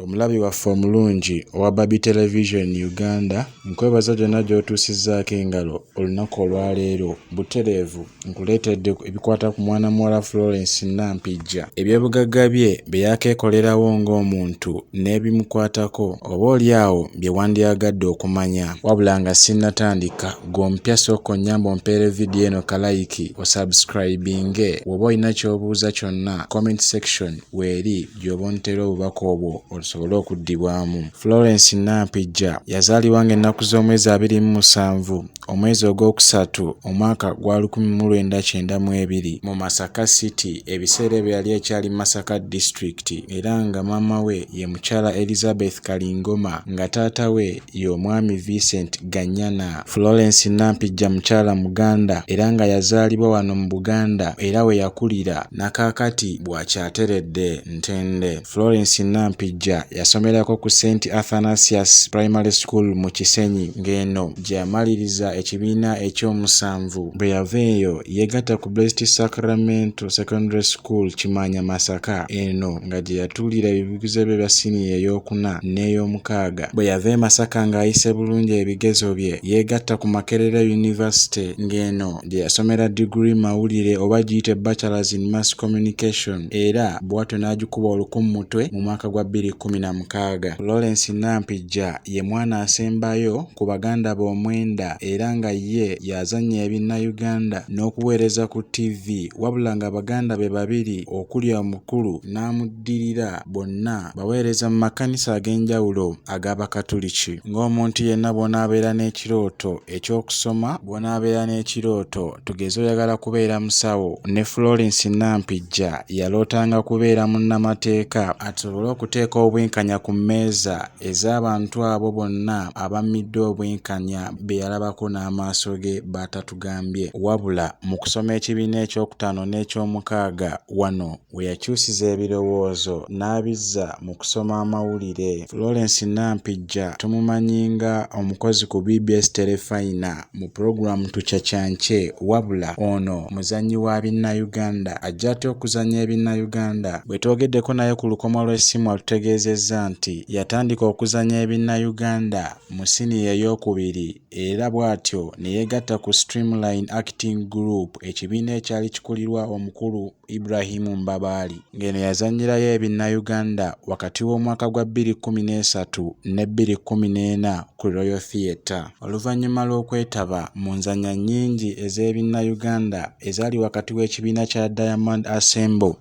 omulabi waffe omulungi owa Baby Television Uganda, nkwebaza gyonna gy'otuusizzaako engalo olunaku olwaleero. Butereevu nkuleetedde ebikwata ku mwana muwala Florence Nampijja. Ebyobugagga bye bye yakeekolerawo ng'omuntu n'ebimukwatako oboolyawo bye wandyagadde okumanya. Wabula nga sinnatandika, gompya sooka onnyamba ompeere vidiyo eno kalayiki osubscribinge. Bw'oba olina ky'obuuza kyonna comment section weeri gy'oba ontera obubaka obwo osobole okuddibwamu. Florence Nampijja yazaalibwa ng'ennaku z'omwezi 27 omwezi ogwokusatu omwaka gwa 1992 mu Masaka City, ebiseera ebyo yali ekyali Masaka District, era nga maama we ye mukyala Elizabeth Kalingoma nga taata we ye omwami Vincent Ganyana. Florence Nampijja mukyala Muganda era nga yazaalibwa wano mu Buganda era we yakulira nakaakati bw'akyateredde Ntende. Florence Nampijja yasomerako ku St. Athanasius Primary School mu Kisenyi, ng'eno gye yamaliriza ekibiina ekyomusanvu. Bwe yava eyo yeegatta ku Blessed Sacramento Secondary School Kimanya Masaka, eno nga gye yatuulira ebibuuzo bye bya siniya ey'okuna n'ey'omukaaga. Bwe yava e Masaka ng'ayise bulungi ebigezo bye yeegatta ku Makerere University, ng'eno gye yasomera degree mawulire oba giyite Bachelors in Mass Communication, era bw'atyo n'agikuba olukummutwe mu mwaka gwa 2016. Florence Nampijja ye mwana asembayo ku baganda b'omwenda era nga ye yazannya ebinnauganda n'okuweereza ku TV, wabula nga baganda be babiri okuli omukulu n'amuddirira bonna baweereza mu makanisa ag'enjawulo ag'Abakatuliki. Ng'omuntu yenna bw'onaabeera n'ekirooto eky'okusoma, bw'onaabeera n'ekirooto tugeze oyagala kubeera musawo, ne Florence Nampijja yalootanga kubeera munnamateeka asobole okuteeka obwenkanya ku mmeeza ez'abantu abo bonna abamidde obwenkanya be yalabako n'amaaso ge batatugambye. Wabula mu kusoma ekibiina ekyokutaano n'ekyomukaaga, wano we yakyusiza ebirowoozo n'abizza mu kusoma amawulire. Florence Nampijja tumumanyi nga omukozi ku BBS Telefayina mu pulogulaamu Tukyakyanke, wabula ono muzannyi wa binnauganda ajja ate okuzannya ebinnauganda. Bwe twogeddeko naye ku lukomo lw'essimu atutegeezezza nti yatandika okuzannya ebinnauganda mu siniya ey'okubiri era bw'atyo ne yeegatta ku Streamline Acting Group, ekibiina ekyali kikulirwa omukulu Ibrahim Mbabaali, ng'eno yazannyirayo ebinnauganda wakati w'omwaka gwa 2013 ne 2014 ku Royal Theatre. Oluvannyuma lw'okwetaba mu nzannya nnyingi ez'ebinnauganda ezaali wakati w'ekibiina kya Diamond Assemble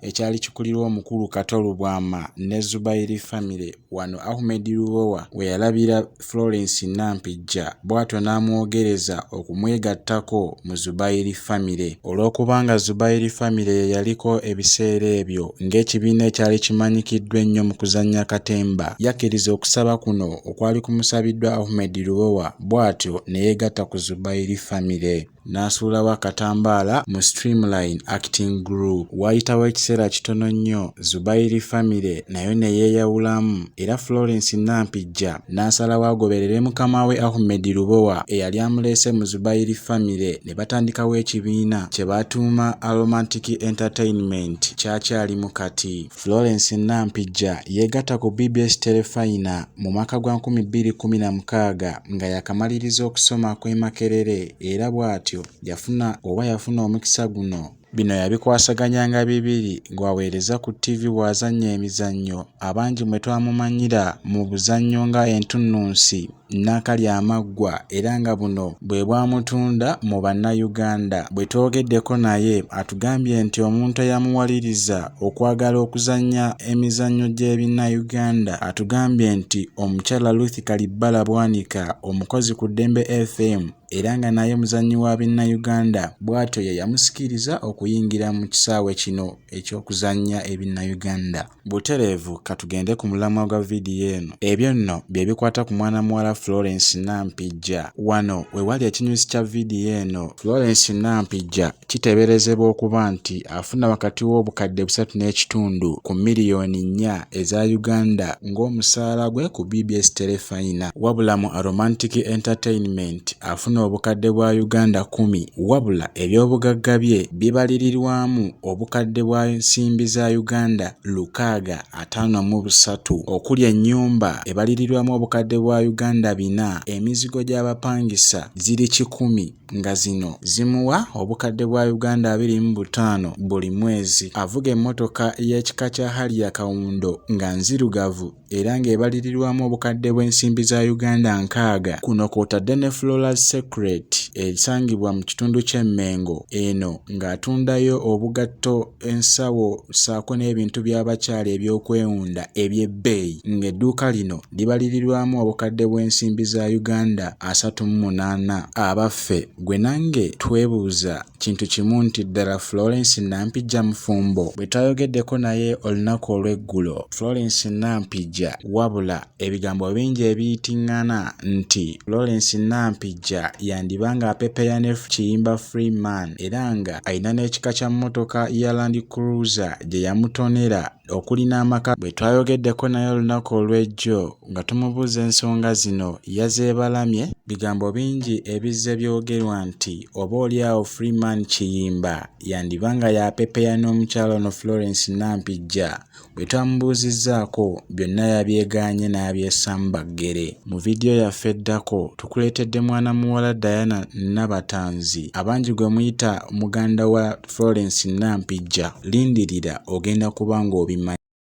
ekyali kikulirwa omukulu Kato Lubwama ne Zubairi Family, wano Ahmed Lubowa we yalabira Florence Nampijja bw'atyo n'amwogereza okumwegattako mu Zubairi Family. Olw'okubanga Zubairi Family ye yaliko ebiseera ebyo ng'ekibiina ekyali kimanyikiddwa ennyo mu kuzannya katemba, yakkiriza okusaba kuno okwali kumusabiddwa Ahmed Lubowa, bw'atyo ne yeegatta ku Zubairi Family n'asuulawo akatambaala mu Streamline Acting Group. Waayitawo ekiseera kitono nnyo Zubairi Family nayo ne yeeyawulamu era Florence Nampijja n'asalawo agoberere mukama we Ahmed Lubowa eyali amuleese mu Zubairi Family, ne batandikawo ekibiina kye baatuuma Aromantic Entertainment kyakyalimu kati. Florence Nampijja yeegatta ku BBS Telefayina mu mwaka gwa 2016 nga yakamaliriza okusoma kw'e Makerere era bw'atyo yafuna omukisa guno. Bino yabikwasaganyanga bibiri ng'aweereza ku TV bw'azannya emizannyo. Abangi mwe twamumanyira mu buzannyo nga Entunnunsi n'Akalya Amaggwa, era nga buno bwe bwamutunda mu bannayuganda. Bwe twogeddeko naye atugambye nti omuntu eyamuwaliriza okwagala okuzannya emizannyo gy'ebinnayuganda atugambye nti omukyala Ruth Kalibbala Bwanika, omukozi ku Ddembe FM era nga naye muzannyi wa binnayuganda, bw'atyo ye yamusikiriza okuyingira mu kisaawe kino eky'okuzannya ebinnayuganda. Butereevu katugende ku mulamwa gwa vidiyo eno. Ebyo nno bye bikwata ku mwana muwala Florence Nampijja. Wano we wali ekinyusi kya vidiyo eno. Florence Nampijja kiteeberezebwa okuba nti afuna wakati w'obukadde 3.5 ku miliyoni 4 eza Uganda ng'omusaala gwe ku BBS Telefayina, wabula mu Aromantic Entertainment afuna tafuna obukadde bwa Uganda 10 wabula ebyobugagga bye bibalirirwamu obukadde bwa nsimbi za Uganda 653 okuli ennyumba ebalirirwamu obukadde bwa Uganda 4, emizigo gy'abapangisa ziri 100 nga zino zimuwa obukadde bwa Uganda 25 buli mwezi. Avuga emmotoka y'ekika kya Harrier Kawundo nga nzirugavu era ng'ebalirirwamu obukadde bw'ensimbi za Uganda 60. Kuno kw'otadde ne Florence Secret esangibwa mu kitundu ky'Emmengo eno ng'atundayo obugatto, ensawo ssaako n'ebintu by'abakyala ebyokwewunda eby'ebbeeyi, ng'edduuka lino libalirirwamu obukadde bw'ensimbi za Uganda 38. Abaffe gwe nange twebuuza kintu kimu nti ddala Florence Nampijja mufumbo bwe twayogeddeko naye olunaku olw'eggulo Florence Nampijja, wabula ebigambo bingi ebiyitiŋŋana nti Florence Nampijja yandiba nga apepeya ne kiyimba Freeman era nga alina n'ekika kya mmotoka ya Land Cruiser gye yamutonera okulina amaka. Bwe twayogeddeko naye olunaku olw'ejjo nga tumubuuza ensonga zino yazeebalamye. Bigambo bingi ebizze byogerwa nti oba oliawo Freeman Kiyimba yandiba nga yapepeya n'omukyala ono Florence Nampijja. Bwe twamubuuzizzaako byonna yabyegaanye n'abyesambaggere. Mu vidiyo yaffe eddako tukuleetedde mwana muwala Diana Nabatanzi abangi gwe muyita muganda wa Florence Nampijja. Lindirira ogenda kuba ng'obimanyi.